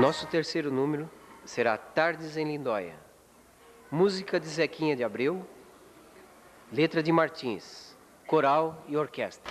Nosso terceiro número será Tardes em Lindóia. Música de Zequinha de Abreu, letra de Martins, coral e orquestra.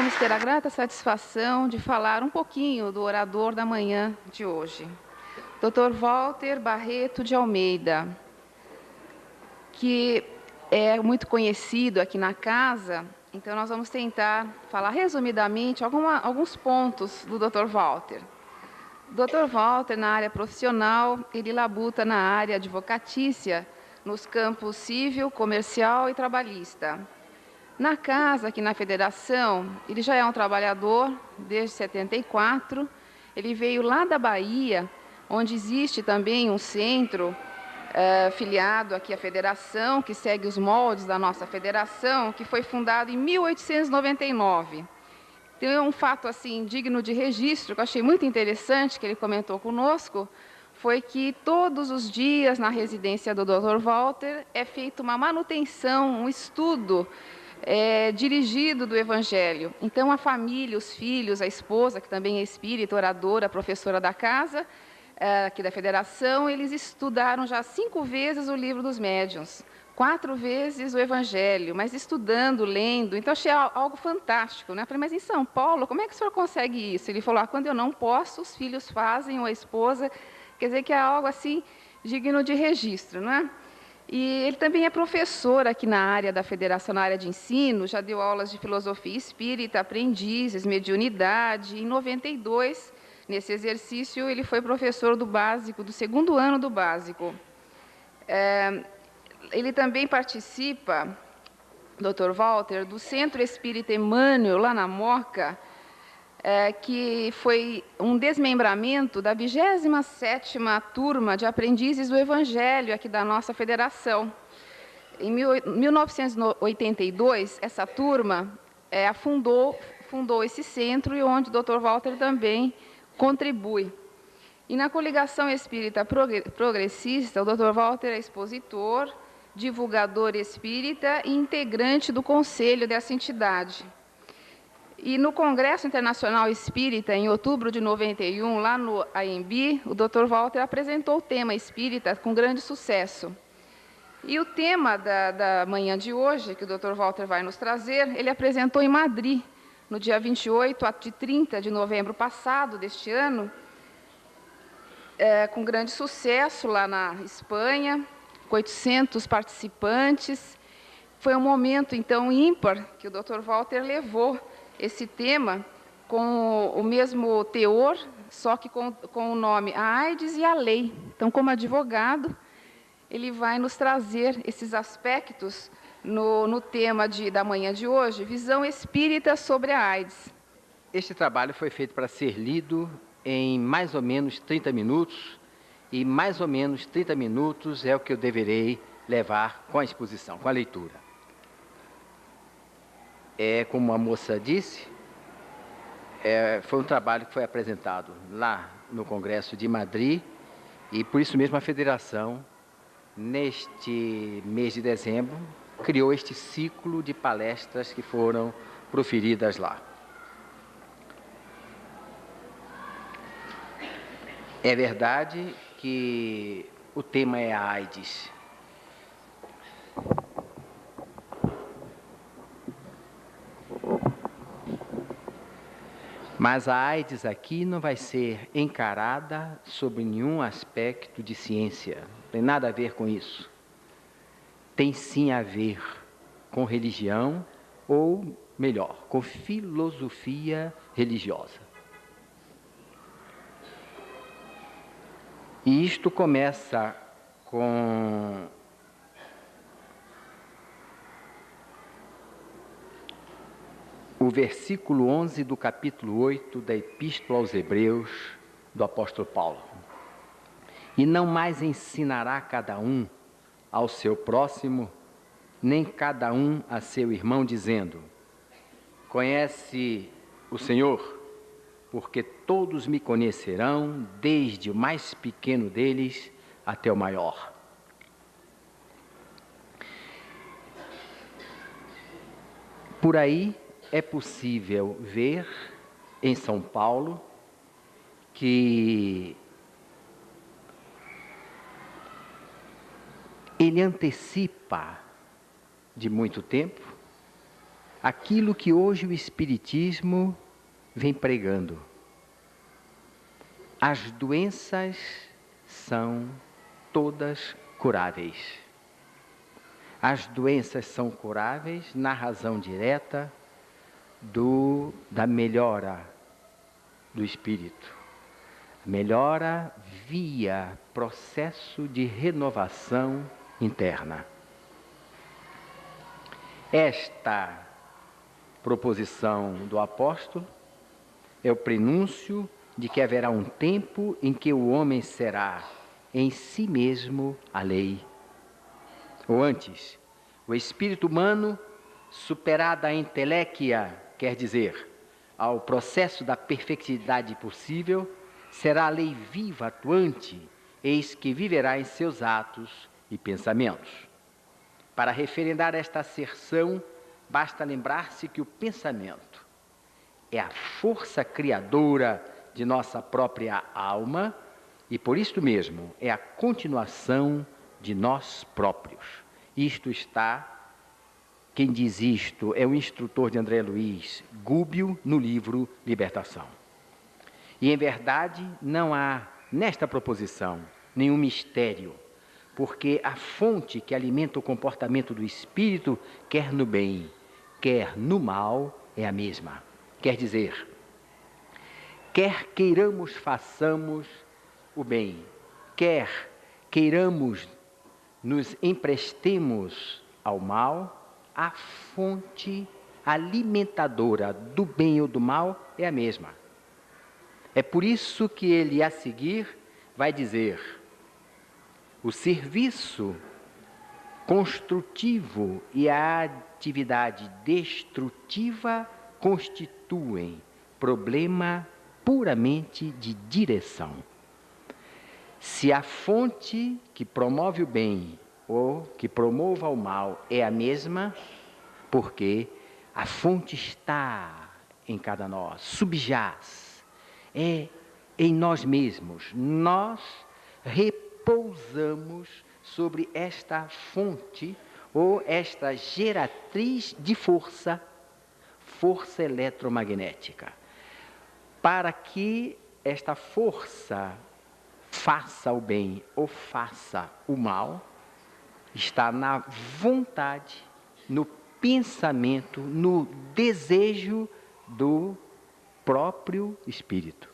vamos ter a grata satisfação de falar um pouquinho do orador da manhã de hoje, Dr. Walter Barreto de Almeida, que é muito conhecido aqui na casa. Então, nós vamos tentar falar resumidamente alguns pontos do Dr. Walter. Dr. Walter, na área profissional, ele labuta na área advocatícia, nos campos civil, comercial e trabalhista. Na casa, aqui na federação, ele já é um trabalhador desde 74. Ele veio lá da Bahia, onde existe também um centro filiado aqui à federação, que segue os moldes da nossa federação, que foi fundado em 1899. Tem um fato assim digno de registro, que eu achei muito interessante, que ele comentou conosco, foi que todos os dias na residência do Dr. Walter é feita uma manutenção, um estudo dirigido do Evangelho. Então, a família, os filhos, a esposa, que também é espírita, oradora, professora da casa, aqui da federação, eles estudaram já 5 vezes o livro dos médiuns, 4 vezes o Evangelho, mas estudando, lendo. Então, achei algo fantástico, né? Eu falei, mas em São Paulo, como é que o senhor consegue isso? Ele falou, quando eu não posso, os filhos fazem, ou a esposa. Quer dizer que é algo assim digno de registro, não é? E ele também é professor aqui na área da federação, na área de ensino, já deu aulas de filosofia espírita, aprendizes, mediunidade. Em 92, nesse exercício, ele foi professor do básico, do 2º ano do básico. Ele também participa, Dr. Walter, do Centro Espírita Emmanuel, lá na Moca, que foi um desmembramento da 27ª turma de aprendizes do Evangelho aqui da nossa federação. Em 1982, essa turma fundou esse centro, e onde o Dr. Walter também contribui. E na Coligação Espírita Progressista, o Dr. Walter é expositor, divulgador espírita e integrante do conselho dessa entidade. E no Congresso Internacional Espírita, em outubro de 91, lá no AMB, o Dr. Walter apresentou o tema espírita com grande sucesso. E o tema da manhã de hoje, que o Dr. Walter vai nos trazer, ele apresentou em Madrid, no dia 28 a 30 de novembro passado, deste ano, com grande sucesso lá na Espanha, com 800 participantes. Foi um momento, então, ímpar, que o Dr. Walter levou esse tema com o mesmo teor, só que com o nome A AIDS e a Lei. Então, como advogado, ele vai nos trazer esses aspectos no tema da manhã de hoje, Visão Espírita sobre a AIDS. Este trabalho foi feito para ser lido em mais ou menos 30 minutos, e mais ou menos 30 minutos é o que eu deverei levar com a exposição, com a leitura. Como a moça disse, foi um trabalho que foi apresentado lá no Congresso de Madrid, e por isso mesmo a Federação, neste mês de dezembro, criou este ciclo de palestras que foram proferidas lá. É verdade que o tema é a AIDS. Mas a AIDS aqui não vai ser encarada sob nenhum aspecto de ciência. Não tem nada a ver com isso. Tem sim a ver com religião, ou melhor, com filosofia religiosa. E isto começa com o versículo 11 do capítulo 8 da Epístola aos Hebreus, do apóstolo Paulo. E não mais ensinará cada um ao seu próximo, nem cada um a seu irmão, dizendo: conhece o Senhor, porque todos me conhecerão, desde o mais pequeno deles até o maior. Por aí é possível ver em São Paulo que ele antecipa de muito tempo aquilo que hoje o Espiritismo vem pregando. As doenças são todas curáveis. As doenças são curáveis na razão direta da melhora do espírito. Melhora via processo de renovação interna. Esta proposição do apóstolo é o prenúncio de que haverá um tempo em que o homem será em si mesmo a lei. Ou antes, o espírito humano, superada a inteléquia, quer dizer, ao processo da perfectividade possível, será a lei viva, atuante, eis que viverá em seus atos e pensamentos. Para referendar esta asserção, basta lembrar-se que o pensamento é a força criadora de nossa própria alma e, por isto mesmo, é a continuação de nós próprios. Isto está, quem diz isto é o instrutor de André Luiz, Gúbio, no livro Libertação. E, em verdade, não há, nesta proposição, nenhum mistério, porque a fonte que alimenta o comportamento do espírito, quer no bem, quer no mal, é a mesma. Quer dizer, quer queiramos façamos o bem, quer queiramos nos emprestemos ao mal, a fonte alimentadora do bem ou do mal é a mesma. É por isso que ele, a seguir, vai dizer: o serviço construtivo e a atividade destrutiva constituem problema puramente de direção. Se a fonte que promove o bem ou que promova o mal é a mesma, porque a fonte está em cada nós, subjaz, é em nós mesmos. Nós repousamos sobre esta fonte ou esta geratriz de força eletromagnética. Para que esta força faça o bem ou faça o mal, está na vontade, no pensamento, no desejo do próprio espírito.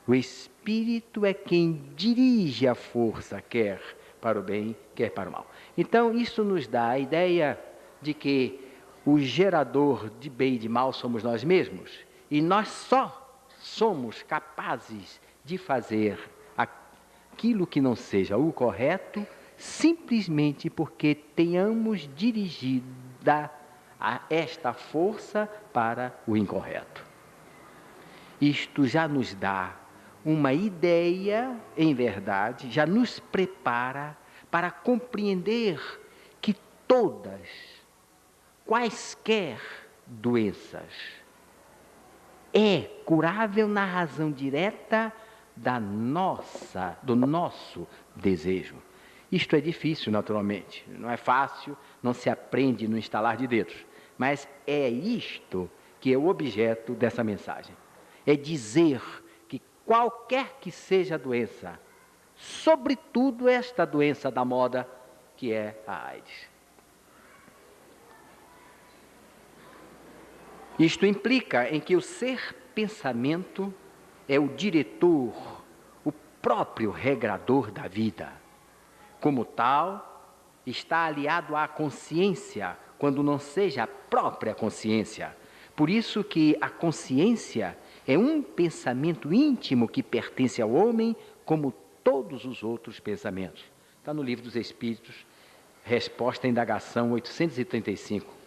O espírito é quem dirige a força, quer para o bem, quer para o mal. Então, isso nos dá a ideia de que o gerador de bem e de mal somos nós mesmos, e nós só somos capazes de fazer aquilo que não seja o correto, simplesmente porque tenhamos dirigida esta força para o incorreto. Isto já nos dá uma ideia, em verdade, já nos prepara para compreender que todas, quaisquer doenças, é curável na razão direta do nosso desejo. Isto é difícil, naturalmente, não é fácil, não se aprende no estalar de dedos, mas é isto que é o objeto dessa mensagem. É dizer que qualquer que seja a doença, sobretudo esta doença da moda, que é a AIDS. Isto implica em que o ser pensamento é o diretor, o próprio regrador da vida. Como tal, está aliado à consciência, quando não seja a própria consciência. Por isso que a consciência é um pensamento íntimo que pertence ao homem, como todos os outros pensamentos. Está no Livro dos Espíritos, resposta à indagação 835.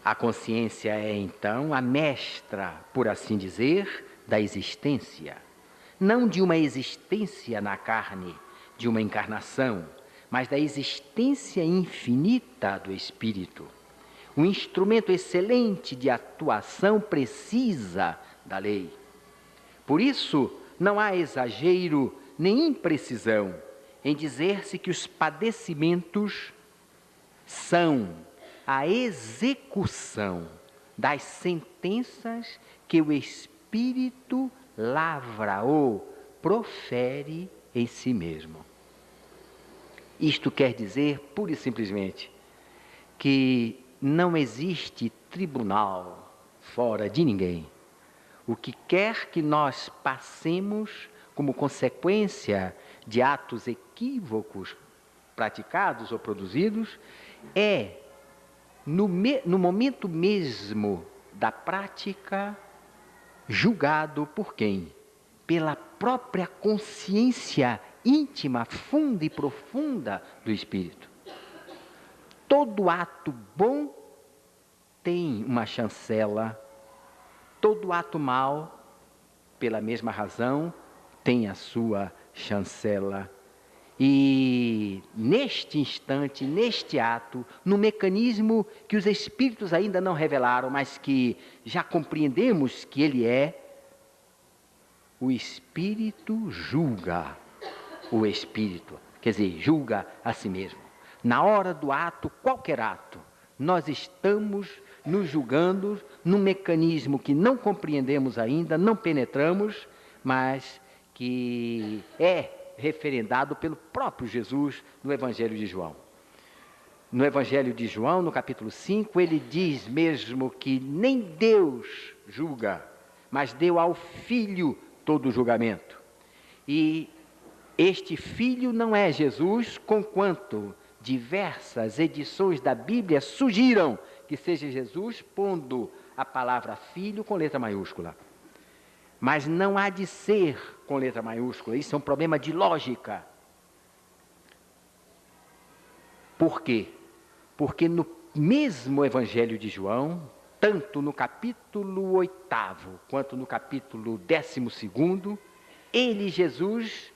A consciência é, então, a mestra, por assim dizer, da existência. Não de uma existência na carne, de uma encarnação, mas da existência infinita do Espírito. Um instrumento excelente de atuação precisa da lei. Por isso, não há exagero nem imprecisão em dizer-se que os padecimentos são a execução das sentenças que o Espírito lavra ou profere em si mesmo. Isto quer dizer, pura e simplesmente, que não existe tribunal fora de ninguém. O que quer que nós passemos como consequência de atos equívocos praticados ou produzidos, é, no momento mesmo da prática, julgado por quem? Pela própria consciência íntima, funda e profunda do Espírito. Todo ato bom tem uma chancela, todo ato mau, pela mesma razão, tem a sua chancela. E neste instante, neste ato, no mecanismo que os Espíritos ainda não revelaram, mas que já compreendemos que ele é, o Espírito julga o Espírito, quer dizer, julga a si mesmo. Na hora do ato, qualquer ato, nós estamos nos julgando num mecanismo que não compreendemos ainda, não penetramos, mas que é referendado pelo próprio Jesus no Evangelho de João. No Evangelho de João, no capítulo 5, ele diz mesmo que nem Deus julga, mas deu ao Filho todo o julgamento. E este Filho não é Jesus, conquanto diversas edições da Bíblia sugiram que seja Jesus, pondo a palavra Filho com letra maiúscula. Mas não há de ser com letra maiúscula, isso é um problema de lógica. Por quê? Porque no mesmo Evangelho de João, tanto no capítulo 8º, quanto no capítulo 12º, ele, Jesus,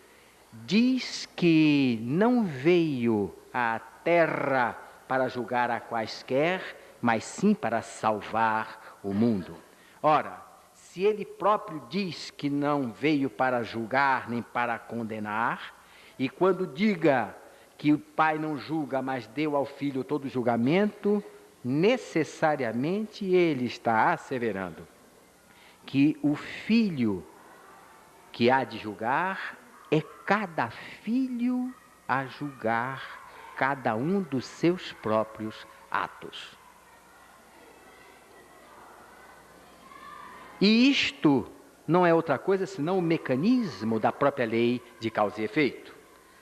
diz que não veio à terra para julgar a quaisquer, mas sim para salvar o mundo. Ora, se ele próprio diz que não veio para julgar nem para condenar, e quando diga que o Pai não julga, mas deu ao Filho todo o julgamento, necessariamente ele está asseverando que o Filho que há de julgar é cada filho a julgar cada um dos seus próprios atos. E isto não é outra coisa senão o mecanismo da própria lei de causa e efeito.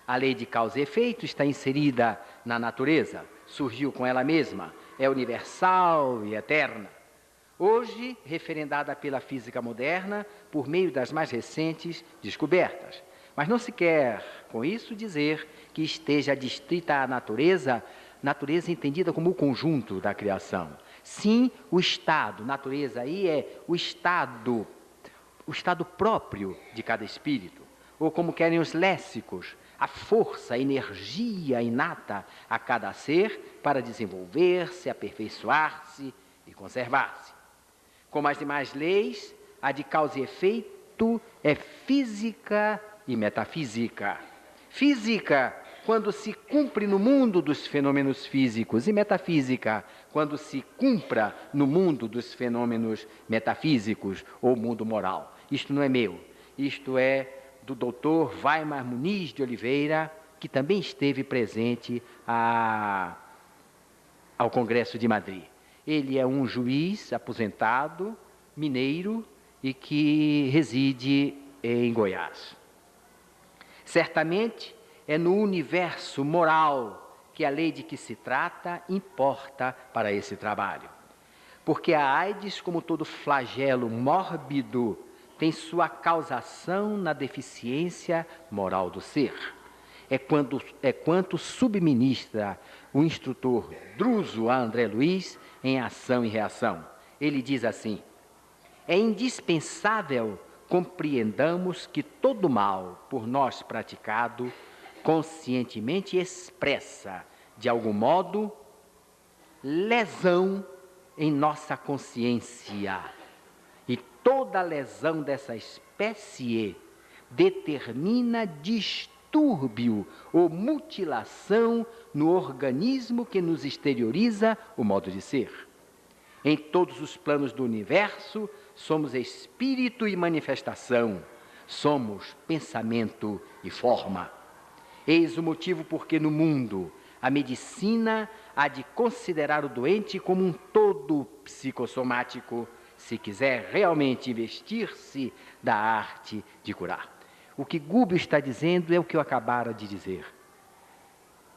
A lei de causa e efeito está inserida na natureza, surgiu com ela mesma, é universal e eterna. Hoje, referendada pela física moderna por meio das mais recentes descobertas. Mas não se quer, com isso, dizer que esteja adstrita à natureza, natureza entendida como o conjunto da criação. Sim, o estado, natureza aí é o estado próprio de cada espírito, ou como querem os léxicos, a força, a energia inata a cada ser para desenvolver-se, aperfeiçoar-se e conservar-se. Como as demais leis, a de causa e efeito é física e metafísica. Física, quando se cumpre no mundo dos fenômenos físicos, e metafísica, quando se cumpra no mundo dos fenômenos metafísicos ou mundo moral. Isto não é meu, isto é do Dr. Weimar Muniz de Oliveira, que também esteve presente ao Congresso de Madrid. Ele é um juiz aposentado, mineiro, e que reside em Goiás. Certamente é no universo moral que a lei de que se trata importa para esse trabalho. Porque a AIDS, como todo flagelo mórbido, tem sua causação na deficiência moral do ser. É quanto subministra o instrutor Druso a André Luiz em Ação e Reação. Ele diz assim: é indispensável compreendamos que todo mal por nós praticado conscientemente expressa, de algum modo, lesão em nossa consciência. E toda lesão dessa espécie determina distúrbio distúrbio ou mutilação no organismo que nos exterioriza o modo de ser. Em todos os planos do universo, somos espírito e manifestação, somos pensamento e forma. Eis o motivo porque no mundo a medicina há de considerar o doente como um todo psicossomático, se quiser realmente investir-se da arte de curar. O que Gubbio está dizendo é o que eu acabara de dizer.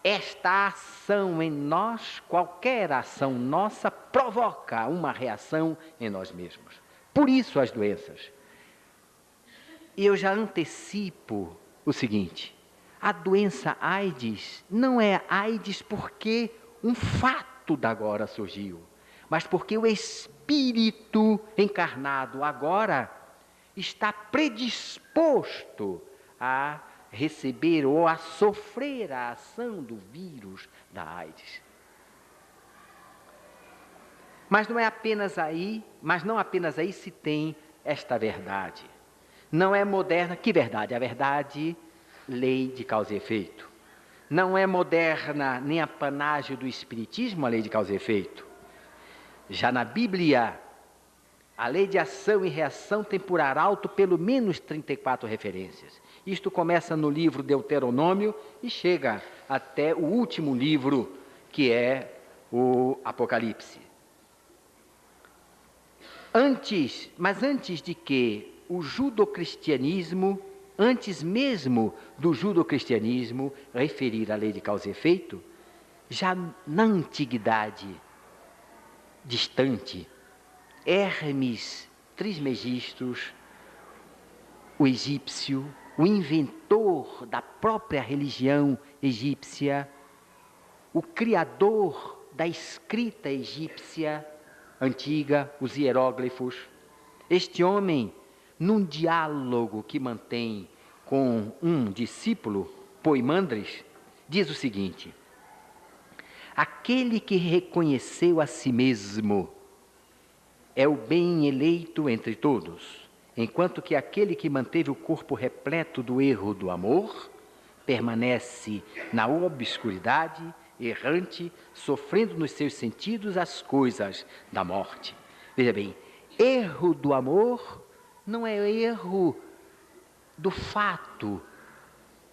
Esta ação em nós, qualquer ação nossa, provoca uma reação em nós mesmos. Por isso as doenças. E eu já antecipo o seguinte: a doença AIDS não é AIDS porque um fato da agora surgiu, mas porque o espírito encarnado agora está predisposto a receber ou a sofrer a ação do vírus da AIDS. Mas não apenas aí se tem esta verdade. Não é moderna, que verdade? A verdade, lei de causa e efeito. Não é moderna nem apanágio do espiritismo a lei de causa e efeito. Já na Bíblia, a lei de ação e reação tem por arauto pelo menos 34 referências. Isto começa no livro Deuteronômio e chega até o último livro, que é o Apocalipse. Antes de que o judocristianismo, antes mesmo do judocristianismo referir a lei de causa e efeito, já na antiguidade distante, Hermes Trismegisto, o egípcio, o inventor da própria religião egípcia, o criador da escrita egípcia antiga, os hieróglifos, este homem, num diálogo que mantém com um discípulo, Poimandres, diz o seguinte: aquele que reconheceu a si mesmo é o bem eleito entre todos, enquanto que aquele que manteve o corpo repleto do erro do amor permanece na obscuridade, errante, sofrendo nos seus sentidos as coisas da morte. Veja bem, erro do amor não é erro do fato,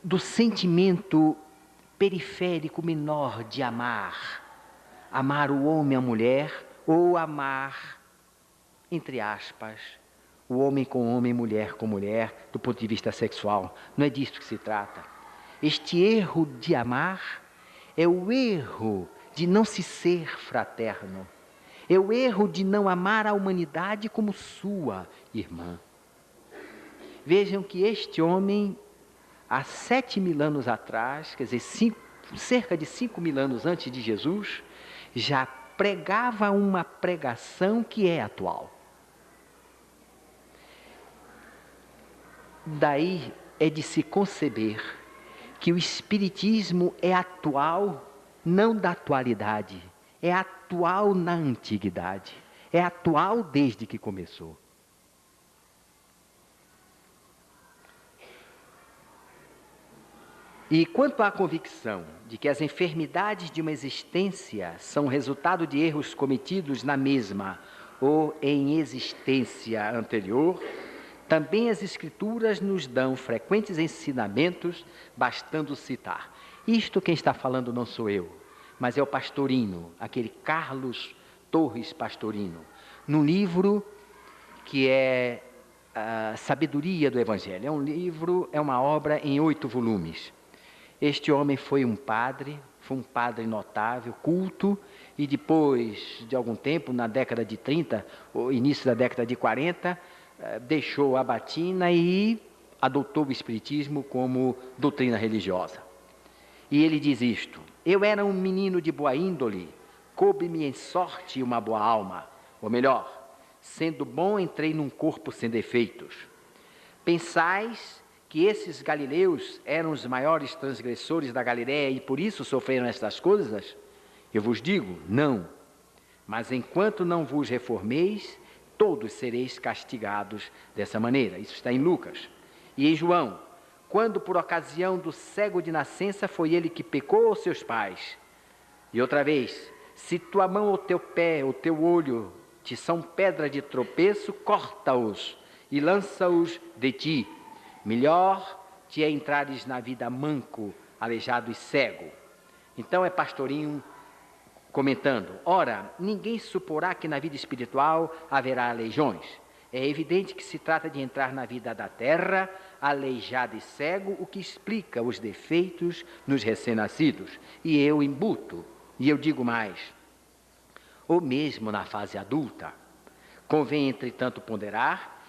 do sentimento periférico menor de amar o homem e a mulher, ou amar, entre aspas, o homem com homem, mulher com mulher, do ponto de vista sexual. Não é disso que se trata. Este erro de amar é o erro de não se ser fraterno. É o erro de não amar a humanidade como sua irmã. Vejam que este homem, há 7.000 anos atrás, quer dizer, cerca de 5.000 anos antes de Jesus, já pregava uma pregação que é atual. Daí é de se conceber que o Espiritismo é atual, não da atualidade, é atual na antiguidade, é atual desde que começou. E quanto à convicção de que as enfermidades de uma existência são resultado de erros cometidos na mesma ou em existência anterior, também as Escrituras nos dão frequentes ensinamentos, bastando citar. Isto quem está falando não sou eu, mas é o Pastorino, aquele Carlos Torres Pastorino, num livro que é a Sabedoria do Evangelho. É um livro, é uma obra em 8 volumes. Este homem foi um padre notável, culto, e depois de algum tempo, na década de 30, ou início da década de 40, deixou a batina e adotou o Espiritismo como doutrina religiosa. E ele diz isto: eu era um menino de boa índole, coube-me em sorte uma boa alma, ou melhor, sendo bom entrei num corpo sem defeitos. Pensais que esses galileus eram os maiores transgressores da Galileia e por isso sofreram estas coisas? Eu vos digo, não. Mas enquanto não vos reformeis, todos sereis castigados dessa maneira. Isso está em Lucas. E em João: quando por ocasião do cego de nascença foi ele que pecou ou seus pais? E outra vez, se tua mão ou teu pé ou teu olho te são pedra de tropeço, corta-os e lança-os de ti. Melhor te é entrares na vida manco, aleijado e cego. Então é Pastorinho comentando: ora, ninguém suporá que na vida espiritual haverá aleijões. É evidente que se trata de entrar na vida da terra, aleijado e cego, o que explica os defeitos nos recém-nascidos. E eu embuto, e eu digo mais, ou mesmo na fase adulta. Convém, entretanto, ponderar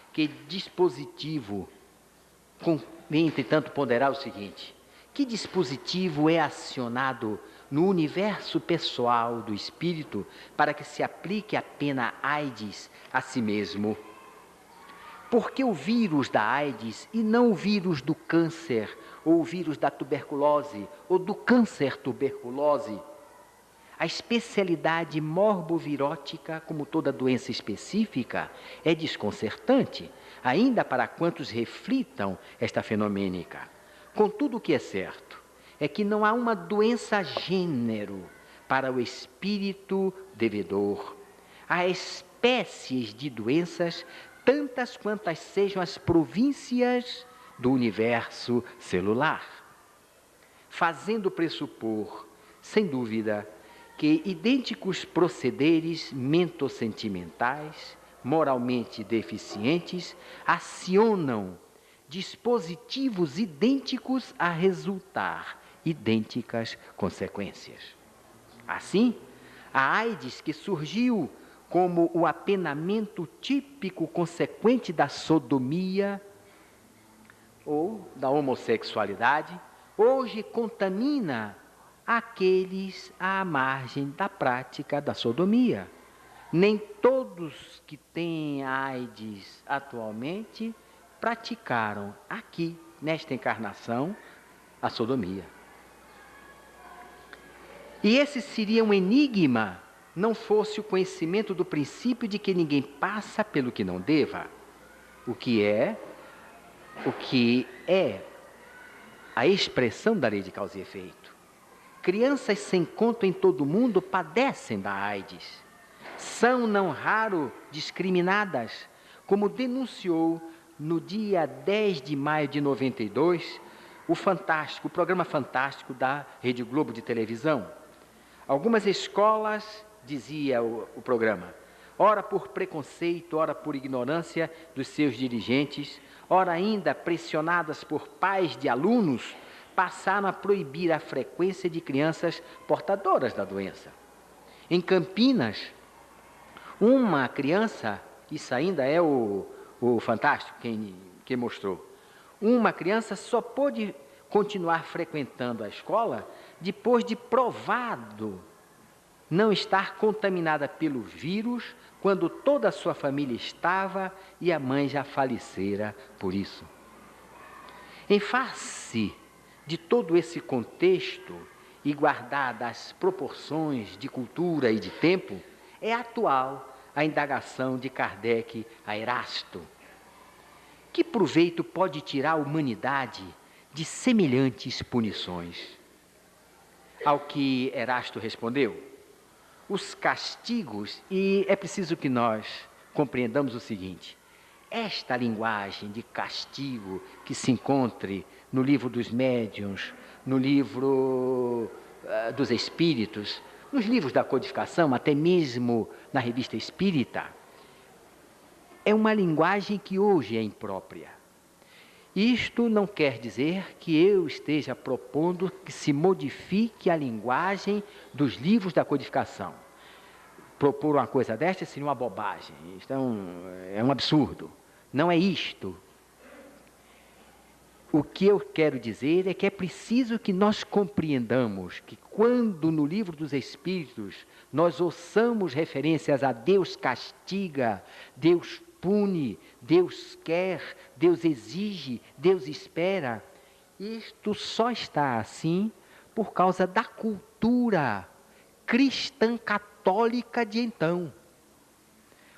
o seguinte: que dispositivo é acionado no universo pessoal do espírito para que se aplique a pena AIDS a si mesmo? Por que o vírus da AIDS e não o vírus do câncer, ou o vírus da tuberculose, ou do câncer tuberculose? A especialidade morbovirótica, como toda doença específica, é desconcertante, ainda para quantos reflitam esta fenomênica. Contudo, o que é certo é que não há uma doença gênero para o espírito devedor. Há espécies de doenças, tantas quantas sejam as províncias do universo celular, fazendo pressupor, sem dúvida, que idênticos procederes mentosentimentais, moralmente deficientes, acionam dispositivos idênticos a resultar idênticas consequências. Assim, a AIDS, que surgiu como o apenamento típico consequente da sodomia ou da homossexualidade, hoje contamina aqueles à margem da prática da sodomia. Nem todos que têm AIDS atualmente praticaram aqui, nesta encarnação, a sodomia. E esse seria um enigma, não fosse o conhecimento do princípio de que ninguém passa pelo que não deva, o que é a expressão da lei de causa e efeito. Crianças sem conto em todo o mundo padecem da AIDS. São, não raro, discriminadas, como denunciou no dia 10 de maio de 92, o programa fantástico da Rede Globo de televisão. Algumas escolas, dizia o programa, ora por preconceito, ora por ignorância dos seus dirigentes, ora ainda pressionadas por pais de alunos, passaram a proibir a frequência de crianças portadoras da doença. Em Campinas, uma criança, isso ainda é o fantástico quem mostrou, uma criança só pôde continuar frequentando a escola depois de provado não estar contaminada pelo vírus, quando toda a sua família estava e a mãe já falecera por isso. Em face de todo esse contexto e guardadas as proporções de cultura e de tempo, é atual a indagação de Kardec a Erasto. Que proveito pode tirar a humanidade de semelhantes punições? Ao que Erasto respondeu: os castigos, e é preciso que nós compreendamos o seguinte: esta linguagem de castigo que se encontre no livro dos médiuns, no livro dos espíritos, nos livros da codificação, até mesmo na revista espírita, é uma linguagem que hoje é imprópria. Isto não quer dizer que eu esteja propondo que se modifique a linguagem dos livros da codificação. Propor uma coisa desta seria uma bobagem, isto é um absurdo. Não é isto. O que eu quero dizer é que é preciso que nós compreendamos que quando no livro dos Espíritos nós ouçamos referências a Deus castiga, Deus pune, Deus quer, Deus exige, Deus espera, isto só está assim por causa da cultura cristã católica de então.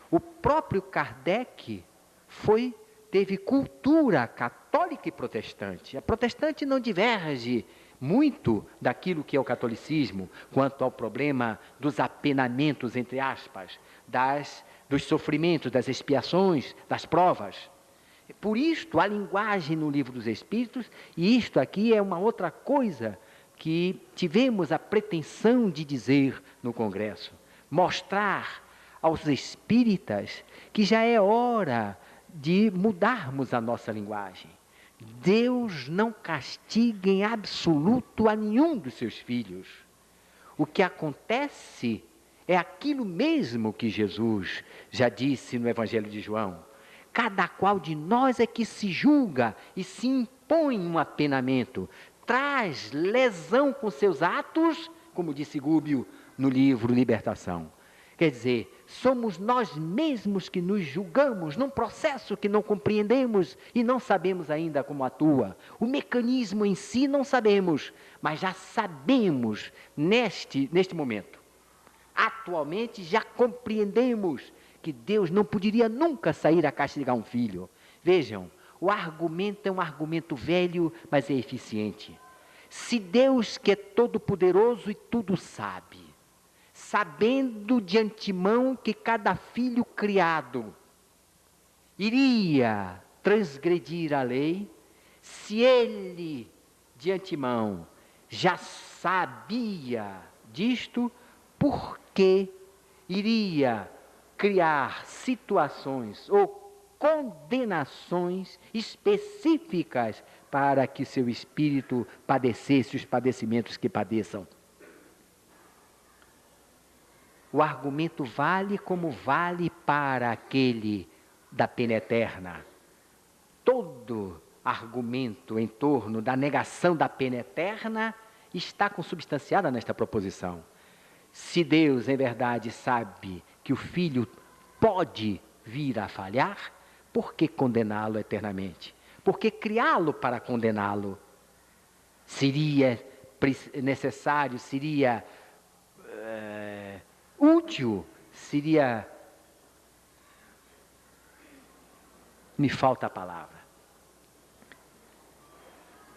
O próprio Kardec foi teve cultura católica e protestante. A protestante não diverge muito daquilo que é o catolicismo, quanto ao problema dos apenamentos, entre aspas, dos sofrimentos, das expiações, das provas. Por isto, a linguagem no Livro dos Espíritos, e isto aqui é uma outra coisa que tivemos a pretensão de dizer no Congresso, mostrar aos espíritas que já é hora de mudarmos a nossa linguagem. Deus não castiga em absoluto a nenhum dos seus filhos. O que acontece é aquilo mesmo que Jesus já disse no Evangelho de João. Cada qual de nós é que se julga e se impõe um apenamento, traz lesão com seus atos, como disse Gúbio no livro Libertação. Quer dizer, somos nós mesmos que nos julgamos num processo que não compreendemos e não sabemos ainda como atua. O mecanismo em si não sabemos, mas já sabemos neste momento. Atualmente já compreendemos que Deus não poderia nunca sair a castigar um filho. Vejam, o argumento é um argumento velho, mas é eficiente. Se Deus, que é todo-poderoso e tudo sabe, sabendo de antemão que cada filho criado iria transgredir a lei, se ele de antemão já sabia disto, por que iria criar situações ou condenações específicas para que seu espírito padecesse os padecimentos que padeçam? O argumento vale como vale para aquele da pena eterna. Todo argumento em torno da negação da pena eterna está consubstanciada nesta proposição. Se Deus, em verdade, sabe que o filho pode vir a falhar, por que condená-lo eternamente? Por que criá-lo para condená-lo? Seria necessário, seria útil, seria... Me falta a palavra.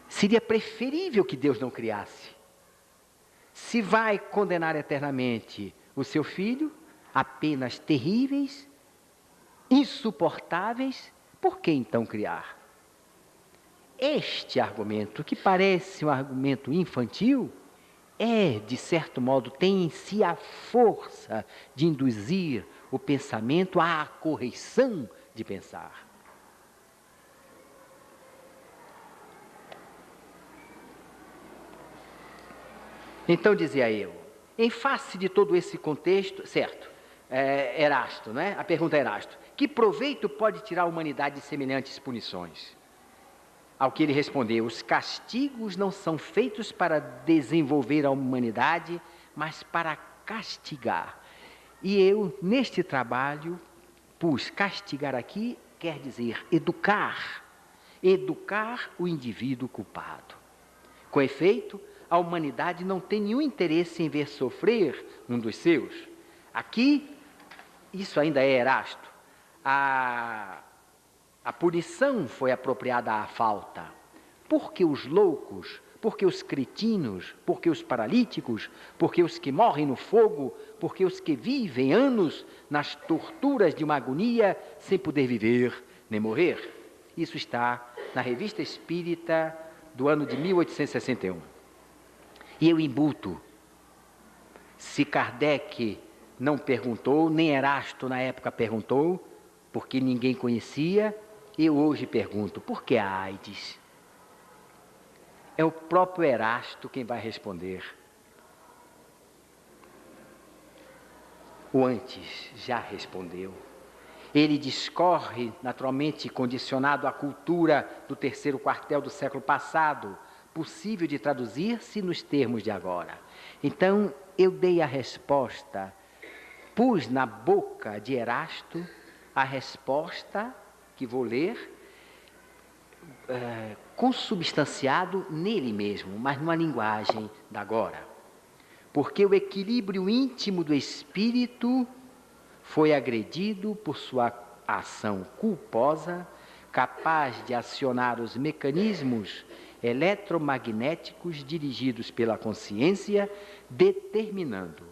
Seria preferível que Deus não criasse. Se vai condenar eternamente o seu filho, a penas terríveis, insuportáveis, por que então criar? Este argumento, que parece um argumento infantil, de certo modo, tem em si a força de induzir o pensamento à correção de pensar. Então, dizia eu, em face de todo esse contexto, certo, Erasto, né? A pergunta é Erasto, que proveito pode tirar a humanidade de semelhantes punições? Ao que ele respondeu, os castigos não são feitos para desenvolver a humanidade, mas para castigar. E eu, neste trabalho, pus castigar aqui, quer dizer educar o indivíduo culpado. Com efeito, a humanidade não tem nenhum interesse em ver sofrer um dos seus. Aqui, isso ainda é Erasto, a punição foi apropriada à falta. Porque os loucos, porque os cretinos, porque os paralíticos, porque os que morrem no fogo, porque os que vivem anos nas torturas de uma agonia sem poder viver nem morrer. Isso está na Revista Espírita do ano de 1861. E eu imbuto, se Kardec não perguntou, nem Erasto na época perguntou, porque ninguém conhecia, eu hoje pergunto, por que a AIDS? É o próprio Erasto quem vai responder. O antes já respondeu. Ele discorre, naturalmente, condicionado à cultura do terceiro quartel do século passado, possível de traduzir-se nos termos de agora. Então, eu dei a resposta, pus na boca de Erasto a resposta que vou ler, consubstanciado nele mesmo, mas numa linguagem da agora. Porque o equilíbrio íntimo do espírito foi agredido por sua ação culposa, capaz de acionar os mecanismos eletromagnéticos dirigidos pela consciência, determinando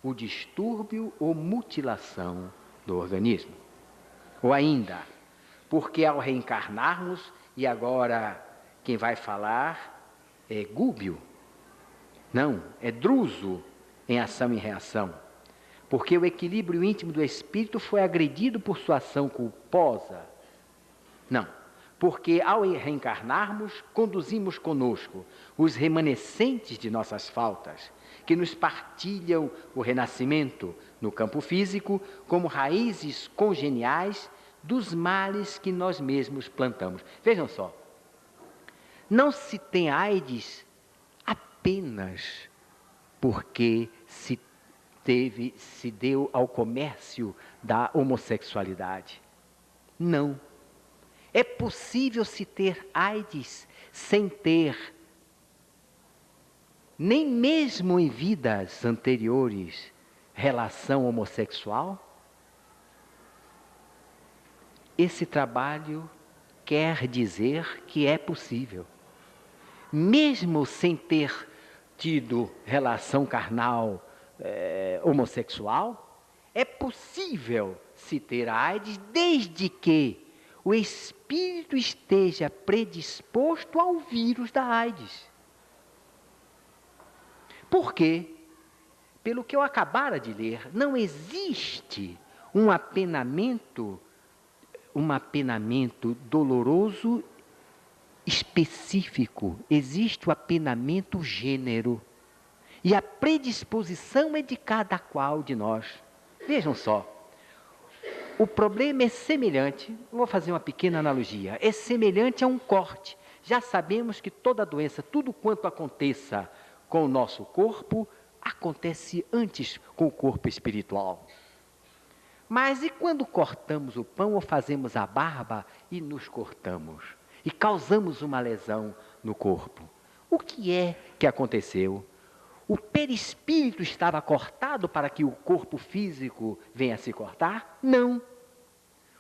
o distúrbio ou mutilação do organismo. Ou ainda, porque ao reencarnarmos, e agora quem vai falar é Gúbio, não, é Druso em ação e reação, porque o equilíbrio íntimo do espírito foi agredido por sua ação culposa. Não, porque ao reencarnarmos, conduzimos conosco os remanescentes de nossas faltas, que nos partilham o renascimento no campo físico como raízes congeniais dos males que nós mesmos plantamos. Vejam só, não se tem AIDS apenas porque se deu ao comércio da homossexualidade. Não. É possível se ter AIDS sem ter, nem mesmo em vidas anteriores, relação homossexual? Esse trabalho quer dizer que é possível. Mesmo sem ter tido relação carnal homossexual, é possível se ter AIDS desde que o espírito esteja predisposto ao vírus da AIDS. Por quê? Pelo que eu acabara de ler, não existe um apenamento doloroso específico. Existe o apenamento gênero. E a predisposição é de cada qual de nós. Vejam só, o problema é semelhante, vou fazer uma pequena analogia, é semelhante a um corte. Já sabemos que toda doença, tudo quanto aconteça com o nosso corpo, acontece antes com o corpo espiritual. Mas e quando cortamos o pão ou fazemos a barba e nos cortamos? E causamos uma lesão no corpo? O que é que aconteceu? O perispírito estava cortado para que o corpo físico venha a se cortar? Não.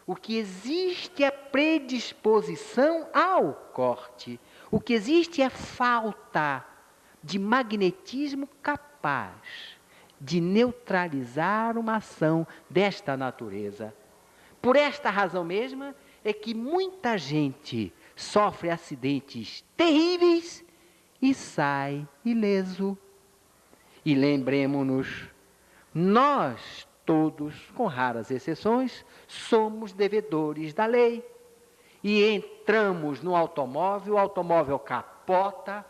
O que existe é predisposição ao corte. O que existe é falta de magnetismo capaz de neutralizar uma ação desta natureza. Por esta razão mesma é que muita gente sofre acidentes terríveis e sai ileso. E lembremos-nos, nós todos, com raras exceções, somos devedores da lei. E entramos no automóvel, o automóvel capota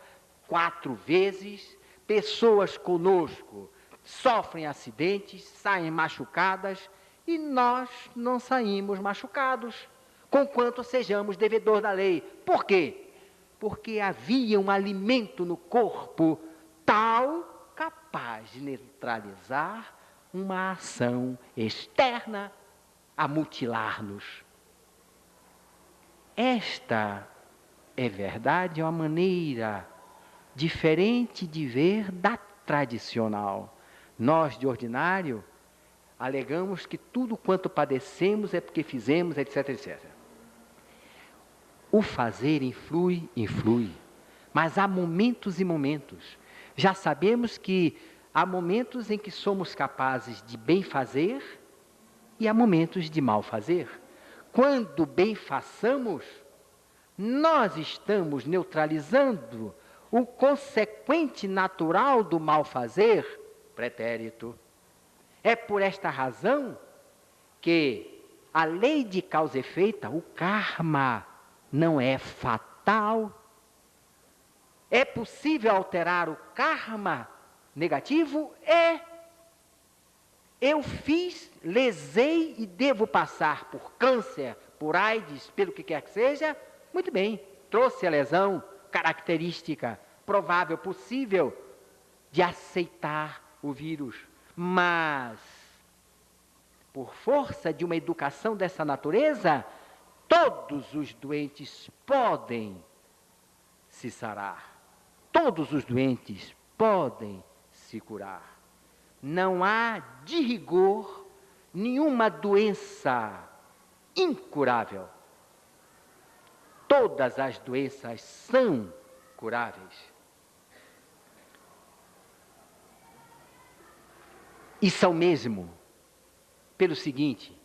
4 vezes, pessoas conosco sofrem acidentes, saem machucadas, e nós não saímos machucados, conquanto sejamos devedor da lei. Por quê? Porque havia um alimento no corpo tal capaz de neutralizar uma ação externa a mutilar-nos. Esta é verdade, é uma maneira diferente de ver da tradicional. Nós, de ordinário, alegamos que tudo quanto padecemos é porque fizemos, etc, etc. O fazer influi, mas há momentos e momentos. Já sabemos que há momentos em que somos capazes de bem fazer e há momentos de mal fazer. Quando bem façamos, nós estamos neutralizando o consequente natural do mal fazer, pretérito. É por esta razão que a lei de causa e efeito, o karma, não é fatal. É possível alterar o karma negativo? É. Eu fiz, lesei e devo passar por câncer, por AIDS, pelo que quer que seja. Muito bem, trouxe a lesão característica, provável, possível de aceitar o vírus. Mas, por força de uma educação dessa natureza, todos os doentes podem se sarar. Todos os doentes podem se curar. Não há, de rigor, nenhuma doença incurável. todas as doenças são curáveis. E são mesmo, pelo seguinte: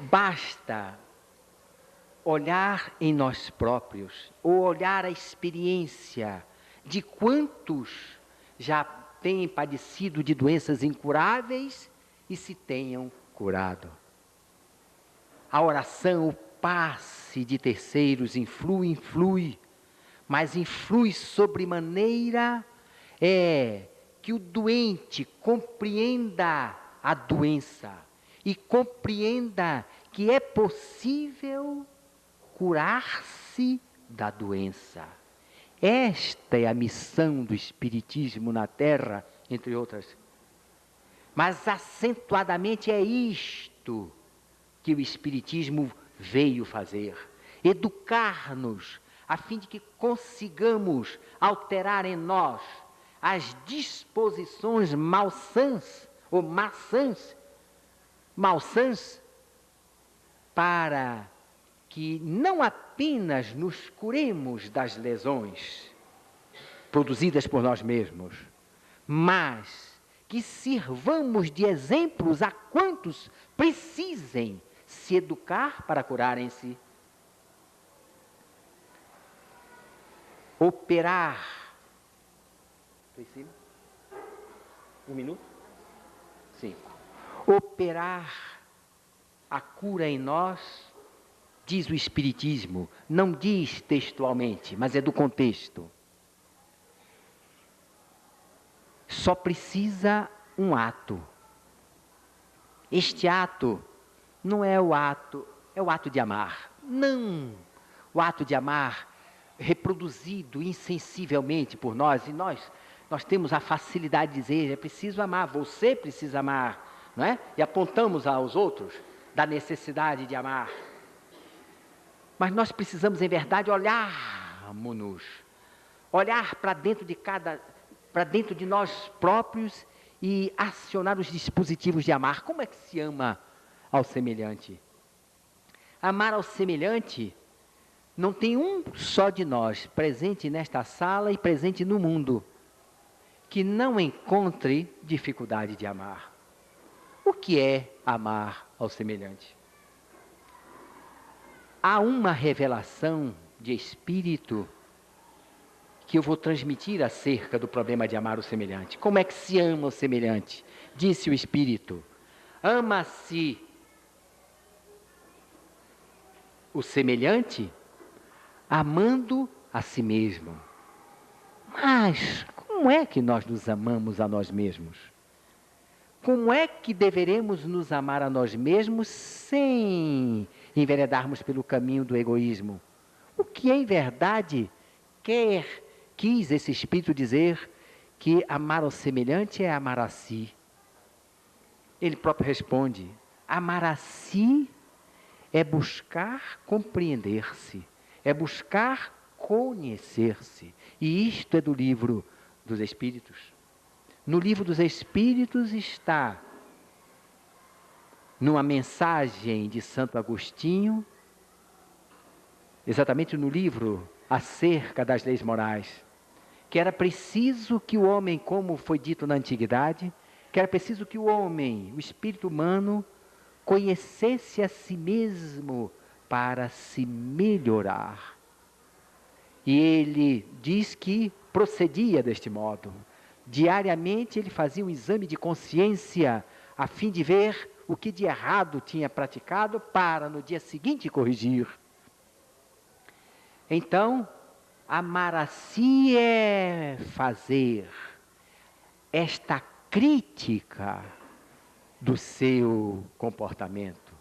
basta olhar em nós próprios, ou olhar a experiência de quantos já têm padecido de doenças incuráveis e se tenham curado. A oração, o passe de terceiros influi, mas influi sobremaneira que o doente compreenda a doença e compreenda que é possível curar-se da doença. Esta é a missão do Espiritismo na Terra, entre outras. Mas acentuadamente é isto que o Espiritismo veio fazer: educar-nos, a fim de que consigamos alterar em nós as disposições malsãs, ou maçãs, para que não apenas nos curemos das lesões produzidas por nós mesmos, mas que sirvamos de exemplos a quantos precisem se educar para curarem-se. Operar. Um minuto? 5. Operar a cura em nós, diz o Espiritismo, não diz textualmente, mas é do contexto. Só precisa um ato. Este ato não é o ato, é o ato de amar. Não! O ato de amar reproduzido insensivelmente por nós, e nós temos a facilidade de dizer: é preciso amar, você precisa amar, não é? E apontamos aos outros da necessidade de amar. Mas nós precisamos, em verdade, olharmos-nos, olhar para dentro de nós próprios e acionar os dispositivos de amar. Como é que se ama ao semelhante? Amar ao semelhante não tem um só de nós presente nesta sala e presente no mundo que não encontre dificuldade de amar. O que é amar ao semelhante? Há uma revelação de espírito que eu vou transmitir acerca do problema de amar o semelhante. Como é que se ama o semelhante? Disse o Espírito: ama-se o semelhante amando a si mesmo. Mas como é que nós nos amamos a nós mesmos? Como é que deveremos nos amar a nós mesmos sem enveredarmos pelo caminho do egoísmo? O que em verdade quis esse Espírito dizer que amar ao semelhante é amar a si? Ele próprio responde: amar a si é buscar compreender-se, é buscar conhecer-se. E isto é do livro dos Espíritos. No livro dos Espíritos está, numa mensagem de Santo Agostinho, exatamente no livro acerca das leis morais, que era preciso que o homem, como foi dito na antiguidade, que era preciso que o homem, o espírito humano, conhecesse a si mesmo para se melhorar. E ele diz que procedia deste modo. Diariamente ele fazia um exame de consciência a fim de ver o que de errado tinha praticado para no dia seguinte corrigir. Então, amar a si é fazer esta crítica do seu comportamento.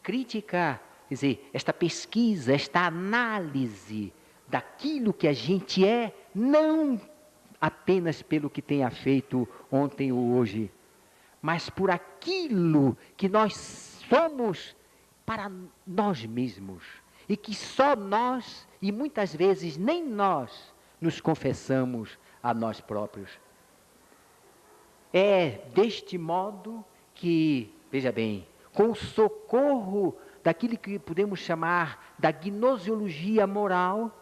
Crítica, quer dizer, esta pesquisa, esta análise daquilo que a gente é, não apenas pelo que tenha feito ontem ou hoje, mas por aquilo que nós somos para nós mesmos, e que só nós, e muitas vezes nem nós, nos confessamos a nós próprios. É deste modo que, veja bem, com o socorro daquilo que podemos chamar da gnosiologia moral,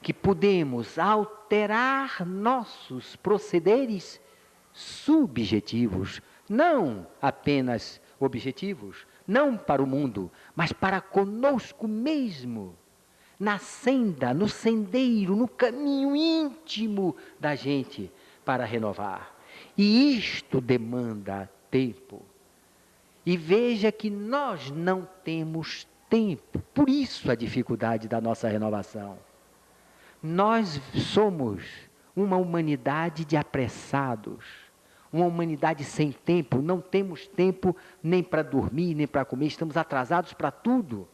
que podemos alterar nossos procederes subjetivos, não apenas objetivos, não para o mundo, mas para conosco mesmo, na senda, no sendeiro, no caminho íntimo da gente para renovar. E isto demanda tempo. E veja que nós não temos tempo, por isso a dificuldade da nossa renovação. Nós somos uma humanidade de apressados, uma humanidade sem tempo, não temos tempo nem para dormir, nem para comer, estamos atrasados para tudo.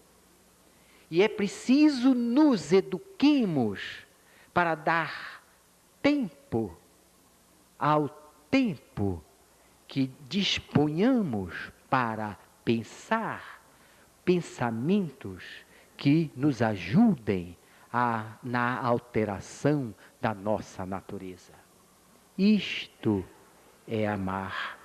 E é preciso nos eduquemos para dar tempo ao tempo que disponhamos para pensar pensamentos que nos ajudem na alteração da nossa natureza. Isto é amar.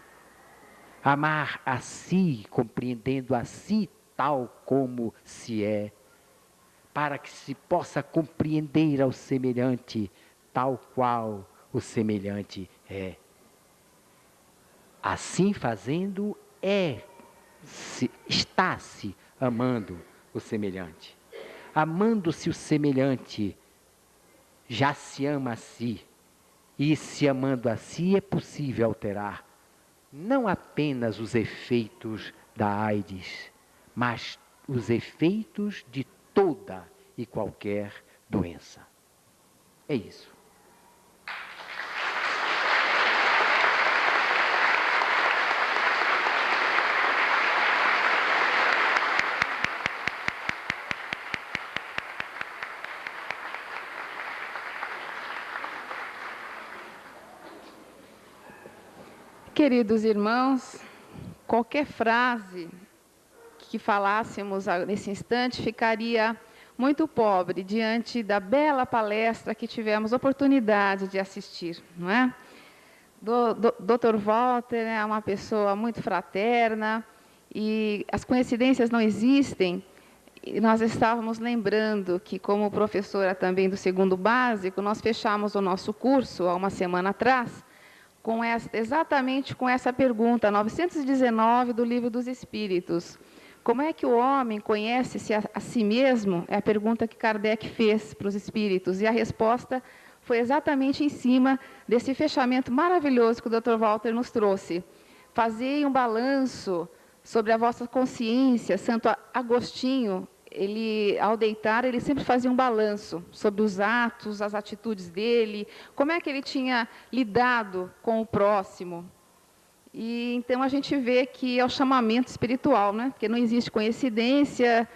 Amar a si, compreendendo a si tal como se é, para que se possa compreender ao semelhante tal qual o semelhante é. Assim fazendo, está-se amando o semelhante. Amando-se o semelhante, já se ama a si. E se amando a si, é possível alterar não apenas os efeitos da AIDS, mas os efeitos de toda e qualquer doença. É isso. Queridos irmãos, qualquer frase que falássemos nesse instante ficaria muito pobre diante da bela palestra que tivemos oportunidade de assistir, não é? Dr. Walter é uma pessoa muito fraterna e as coincidências não existem. E nós estávamos lembrando que, como professora também do segundo básico, nós fechamos o nosso curso há uma semana atrás exatamente com essa pergunta, 919 do Livro dos Espíritos. Como é que o homem conhece-se a si mesmo? É a pergunta que Kardec fez para os espíritos. E a resposta foi exatamente em cima desse fechamento maravilhoso que o Dr. Walter nos trouxe. Fazei um balanço sobre a vossa consciência. Santo Agostinho, ao deitar, ele sempre fazia um balanço sobre os atos, as atitudes dele, como é que ele tinha lidado com o próximo. E então a gente vê que é o chamamento espiritual, né? Porque não existe coincidência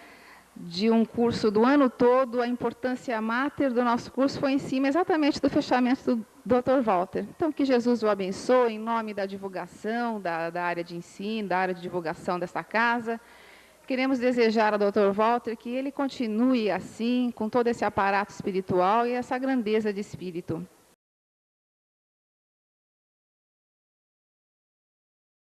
de um curso do ano todo, a importância máter do nosso curso foi em cima exatamente do fechamento do Dr. Walter. Então, que Jesus o abençoe em nome da divulgação, da área de ensino, da área de divulgação desta casa. Queremos desejar ao Dr. Walter que ele continue assim, com todo esse aparato espiritual e essa grandeza de espírito.